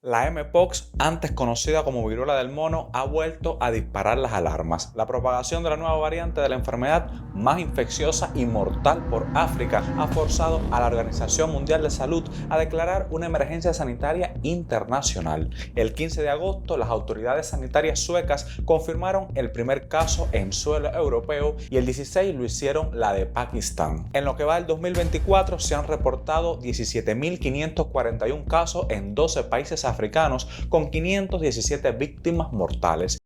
La Mpox, antes conocida como viruela del mono, ha vuelto a disparar las alarmas. La propagación de la nueva variante de la enfermedad más infecciosa y mortal por África ha forzado a la Organización Mundial de Salud a declarar una emergencia sanitaria internacional. El 15 de agosto, las autoridades sanitarias suecas confirmaron el primer caso en suelo europeo y el 16 lo hicieron la de Pakistán. En lo que va del 2024 se han reportado 17.541 casos en 12 países africanos con 517 víctimas mortales.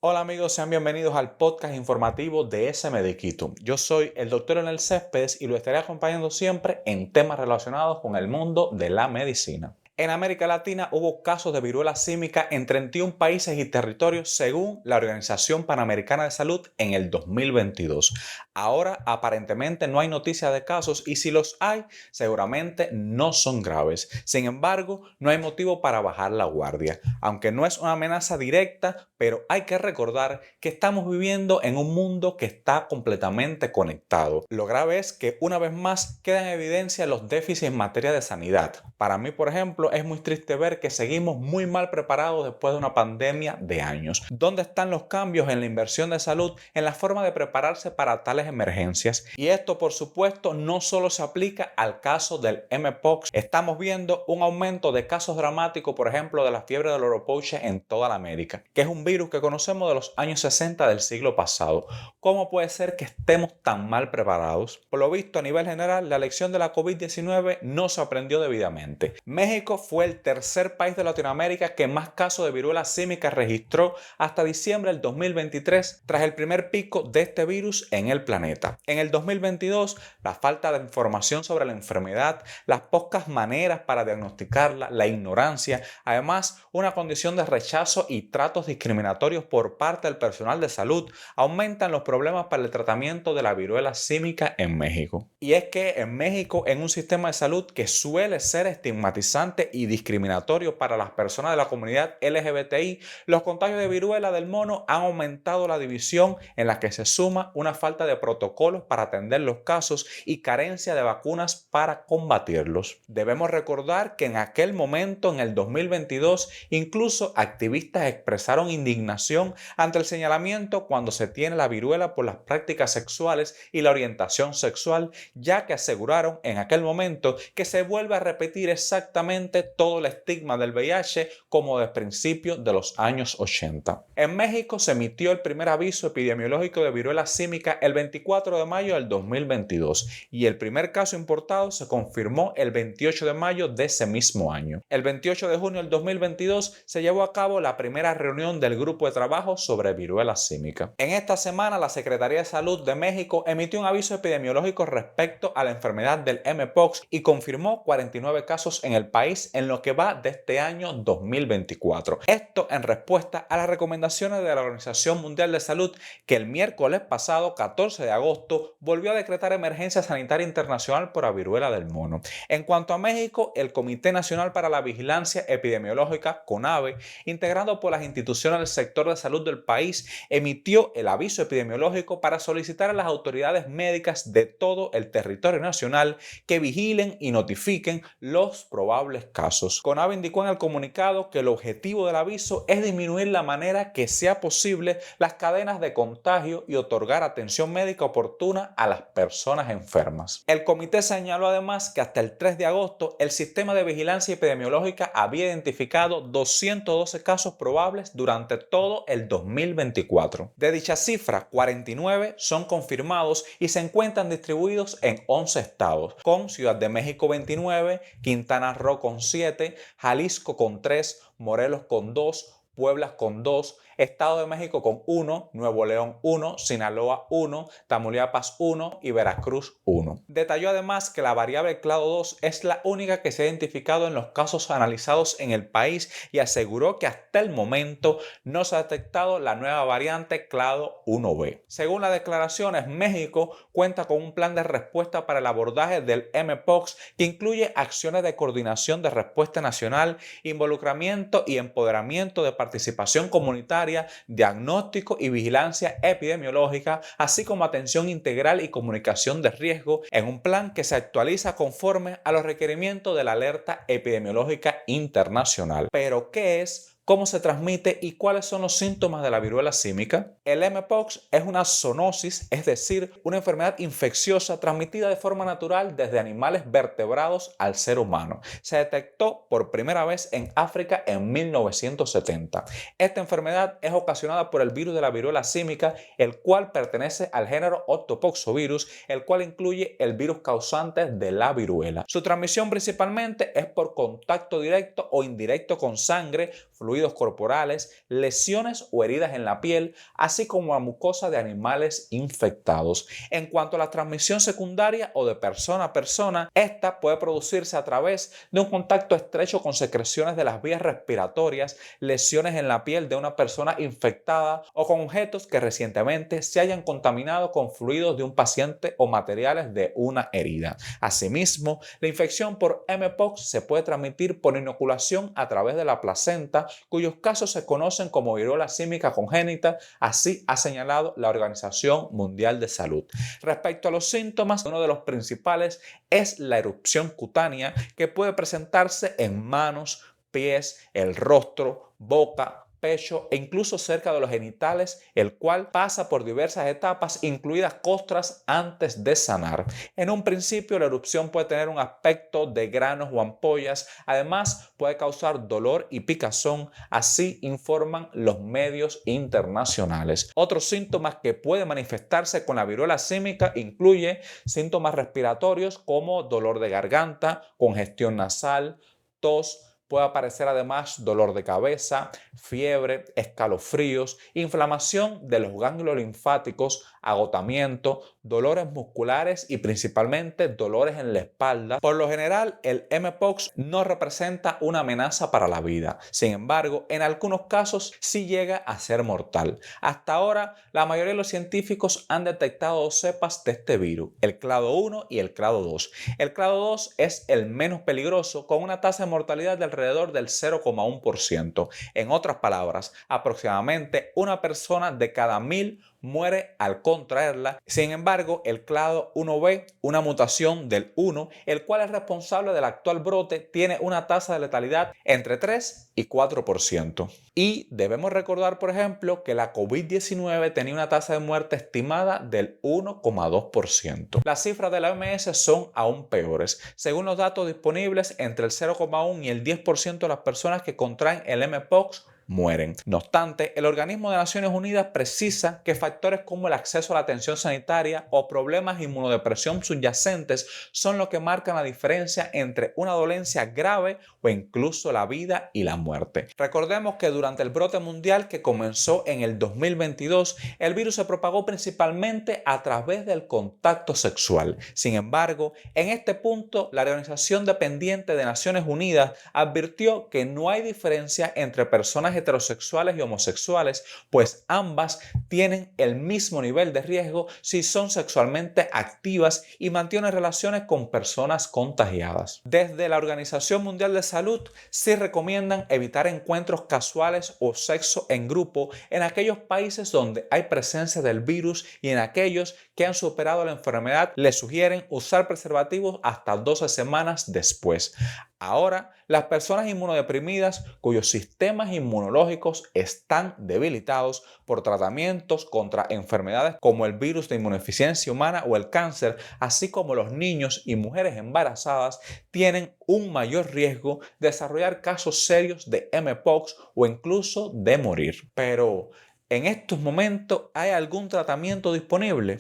Hola amigos, sean bienvenidos al podcast informativo de ese Mediquito. Yo soy el doctor Leonel Céspedes y lo estaré acompañando siempre en temas relacionados con el mundo de la medicina. En América Latina hubo casos de viruela símica en 31 países y territorios según la Organización Panamericana de Salud en el 2022. Ahora aparentemente no hay noticia de casos y si los hay, seguramente no son graves. Sin embargo, no hay motivo para bajar la guardia. Aunque no es una amenaza directa, pero hay que recordar que estamos viviendo en un mundo que está completamente conectado. Lo grave es que una vez más quedan en evidencia los déficits en materia de sanidad. Para mí, por ejemplo, es muy triste ver que seguimos muy mal preparados después de una pandemia de años. ¿Dónde están los cambios en la inversión de salud, en la forma de prepararse para tales emergencias? Y esto, por supuesto, no solo se aplica al caso del Mpox. Estamos viendo un aumento de casos dramáticos, por ejemplo, de la fiebre del oropouche en toda la América, que es un virus que conocemos de los años 60 del siglo pasado. ¿Cómo puede ser que estemos tan mal preparados? Por lo visto, a nivel general, la lección de la COVID-19 no se aprendió debidamente. México fue el tercer país de Latinoamérica que más casos de viruela símica registró hasta diciembre del 2023, tras el primer pico de este virus en el planeta. En el 2022, la falta de información sobre la enfermedad, las pocas maneras para diagnosticarla, la ignorancia, además una condición de rechazo y tratos discriminatorios por parte del personal de salud, aumentan los problemas para el tratamiento de la viruela símica en México. Y es que en México, en un sistema de salud que suele ser estigmatizante y discriminatorio para las personas de la comunidad LGBTI, los contagios de viruela del mono han aumentado la división en la que se suma una falta de protocolos para atender los casos y carencia de vacunas para combatirlos. Debemos recordar que en aquel momento, en el 2022, incluso activistas expresaron indignación ante el señalamiento cuando se tiene la viruela por las prácticas sexuales y la orientación sexual, ya que aseguraron en aquel momento que se vuelve a repetir exactamente todo el estigma del VIH como de principios de los años 80. En México se emitió el primer aviso epidemiológico de viruela símica el 24 de mayo del 2022 y el primer caso importado se confirmó el 28 de mayo de ese mismo año. El 28 de junio del 2022 se llevó a cabo la primera reunión del grupo de trabajo sobre viruela símica. En esta semana la Secretaría de Salud de México emitió un aviso epidemiológico respecto a la enfermedad del Mpox y confirmó 49 casos en el país en lo que va de este año 2024. Esto en respuesta a las recomendaciones de la Organización Mundial de Salud, que el miércoles pasado, 14 de agosto, volvió a decretar emergencia sanitaria internacional por la viruela del mono. En cuanto a México, el Comité Nacional para la Vigilancia Epidemiológica, CONAVE, integrado por las instituciones del sector de salud del país, emitió el aviso epidemiológico para solicitar a las autoridades médicas de todo el territorio nacional que vigilen y notifiquen los probables casos. CONAVE indicó en el comunicado que el objetivo del aviso es disminuir la manera que sea posible las cadenas de contagio y otorgar atención médica oportuna a las personas enfermas. El comité señaló además que hasta el 3 de agosto el sistema de vigilancia epidemiológica había identificado 212 casos probables durante todo el 2024. De dicha cifra, 49 son confirmados y se encuentran distribuidos en 11 estados, con Ciudad de México 29, Quintana Roo con 7, Jalisco con 3, Morelos con 2, Puebla con 2, Estado de México con 1, Nuevo León 1, Sinaloa 1, Tamaulipas 1 y Veracruz 1. Detalló además que la variable clado 2 es la única que se ha identificado en los casos analizados en el país y aseguró que hasta el momento no se ha detectado la nueva variante clado 1b. Según las declaraciones, México cuenta con un plan de respuesta para el abordaje del Mpox que incluye acciones de coordinación de respuesta nacional, involucramiento y empoderamiento de participación comunitaria sanitaria, diagnóstico y vigilancia epidemiológica, así como atención integral y comunicación de riesgo en un plan que se actualiza conforme a los requerimientos de la alerta epidemiológica internacional. ¿Pero qué es? ¿Cómo se transmite y cuáles son los síntomas de la viruela símica? El mpox es una zoonosis, es decir, una enfermedad infecciosa transmitida de forma natural desde animales vertebrados al ser humano. Se detectó por primera vez en África en 1970. Esta enfermedad es ocasionada por el virus de la viruela símica, el cual pertenece al género Octopoxovirus, el cual incluye el virus causante de la viruela. Su transmisión principalmente es por contacto directo o indirecto con sangre, fluidos corporales, lesiones o heridas en la piel, así como la mucosa de animales infectados. En cuanto a la transmisión secundaria o de persona a persona, esta puede producirse a través de un contacto estrecho con secreciones de las vías respiratorias, lesiones en la piel de una persona infectada o con objetos que recientemente se hayan contaminado con fluidos de un paciente o materiales de una herida. Asimismo, la infección por mpox se puede transmitir por inoculación a través de la placenta, cuyos casos se conocen como viruela símica congénita, así ha señalado la Organización Mundial de Salud. Respecto a los síntomas, uno de los principales es la erupción cutánea, que puede presentarse en manos, pies, el rostro, boca, pecho e incluso cerca de los genitales, el cual pasa por diversas etapas, incluidas costras, antes de sanar. En un principio, la erupción puede tener un aspecto de granos o ampollas, además puede causar dolor y picazón, así informan los medios internacionales. Otros síntomas que pueden manifestarse con la viruela símica incluye síntomas respiratorios como dolor de garganta, congestión nasal, tos. Puede aparecer además dolor de cabeza, fiebre, escalofríos, inflamación de los ganglios linfáticos, agotamiento, dolores musculares y principalmente dolores en la espalda. Por lo general, el mpox no representa una amenaza para la vida. Sin embargo, en algunos casos sí llega a ser mortal. Hasta ahora, la mayoría de los científicos han detectado dos cepas de este virus, el clado 1 y el clado 2. El clado 2 es el menos peligroso, con una tasa de mortalidad de alrededor del 0,1%. En otras palabras, aproximadamente una persona de cada 1000 muere al contraerla. Sin embargo, el clado 1b, una mutación del 1, el cual es responsable del actual brote, tiene una tasa de letalidad entre 3 y 4%. Y debemos recordar, por ejemplo, que la COVID-19 tenía una tasa de muerte estimada del 1,2%. Las cifras de la OMS son aún peores. Según los datos disponibles, entre el 0,1 y el 10% de las personas que contraen el mpox mueren. No obstante, el Organismo de Naciones Unidas precisa que factores como el acceso a la atención sanitaria o problemas de inmunodepresión subyacentes son lo que marcan la diferencia entre una dolencia grave o incluso la vida y la muerte. Recordemos que durante el brote mundial que comenzó en el 2022, el virus se propagó principalmente a través del contacto sexual. Sin embargo, en este punto, la organización dependiente de Naciones Unidas advirtió que no hay diferencia entre personas heterosexuales y homosexuales, pues ambas tienen el mismo nivel de riesgo si son sexualmente activas y mantienen relaciones con personas contagiadas. Desde la Organización Mundial de Salud sí recomiendan evitar encuentros casuales o sexo en grupo en aquellos países donde hay presencia del virus, y en aquellos que han superado la enfermedad les sugieren usar preservativos hasta 12 semanas después. Ahora, las personas inmunodeprimidas cuyos sistemas inmunológicos están debilitados por tratamientos contra enfermedades como el virus de inmunodeficiencia humana o el cáncer, así como los niños y mujeres embarazadas, tienen un mayor riesgo de desarrollar casos serios de mpox o incluso de morir. Pero, ¿en estos momentos hay algún tratamiento disponible?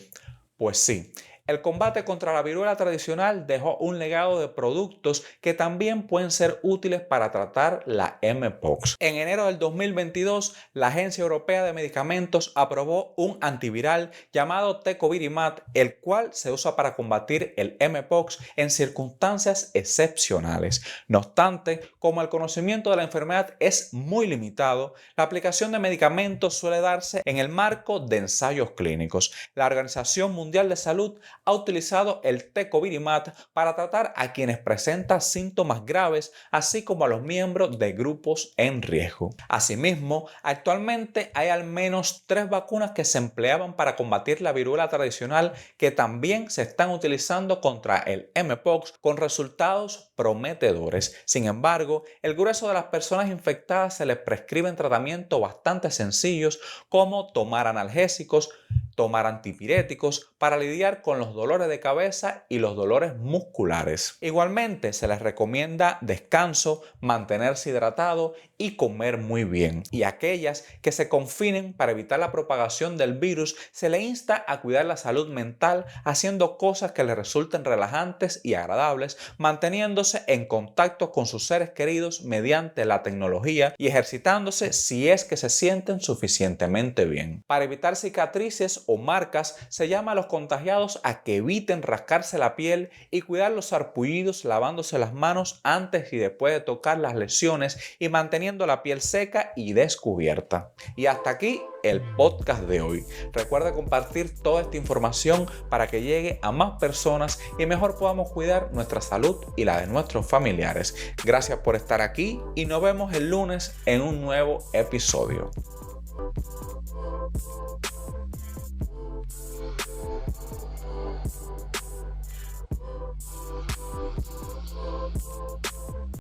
Pues sí. El combate contra la viruela tradicional dejó un legado de productos que también pueden ser útiles para tratar la mpox. En enero del 2022, la Agencia Europea de Medicamentos aprobó un antiviral llamado Tecovirimat, el cual se usa para combatir el mpox en circunstancias excepcionales. No obstante, como el conocimiento de la enfermedad es muy limitado, la aplicación de medicamentos suele darse en el marco de ensayos clínicos. La Organización Mundial de Salud ha utilizado el tecovirimat para tratar a quienes presentan síntomas graves, así como a los miembros de grupos en riesgo. Asimismo, actualmente hay al menos 3 vacunas que se empleaban para combatir la viruela tradicional que también se están utilizando contra el mpox con resultados prometedores. Sin embargo, el grueso de las personas infectadas se les prescriben tratamientos bastante sencillos como tomar analgésicos, tomar antipiréticos para lidiar con los dolores de cabeza y los dolores musculares. Igualmente, se les recomienda descanso, mantenerse hidratado y comer muy bien. Y a aquellas que se confinen para evitar la propagación del virus, se les insta a cuidar la salud mental haciendo cosas que les resulten relajantes y agradables, manteniéndose en contacto con sus seres queridos mediante la tecnología y ejercitándose si es que se sienten suficientemente bien. Para evitar cicatrices o marcas, se llama a los contagiados a que eviten rascarse la piel y cuidar los sarpullidos lavándose las manos antes y después de tocar las lesiones y manteniendo la piel seca y descubierta. Y hasta aquí el podcast de hoy. Recuerda compartir toda esta información para que llegue a más personas y mejor podamos cuidar nuestra salud y la de nuestros familiares. Gracias por estar aquí y nos vemos el lunes en un nuevo episodio.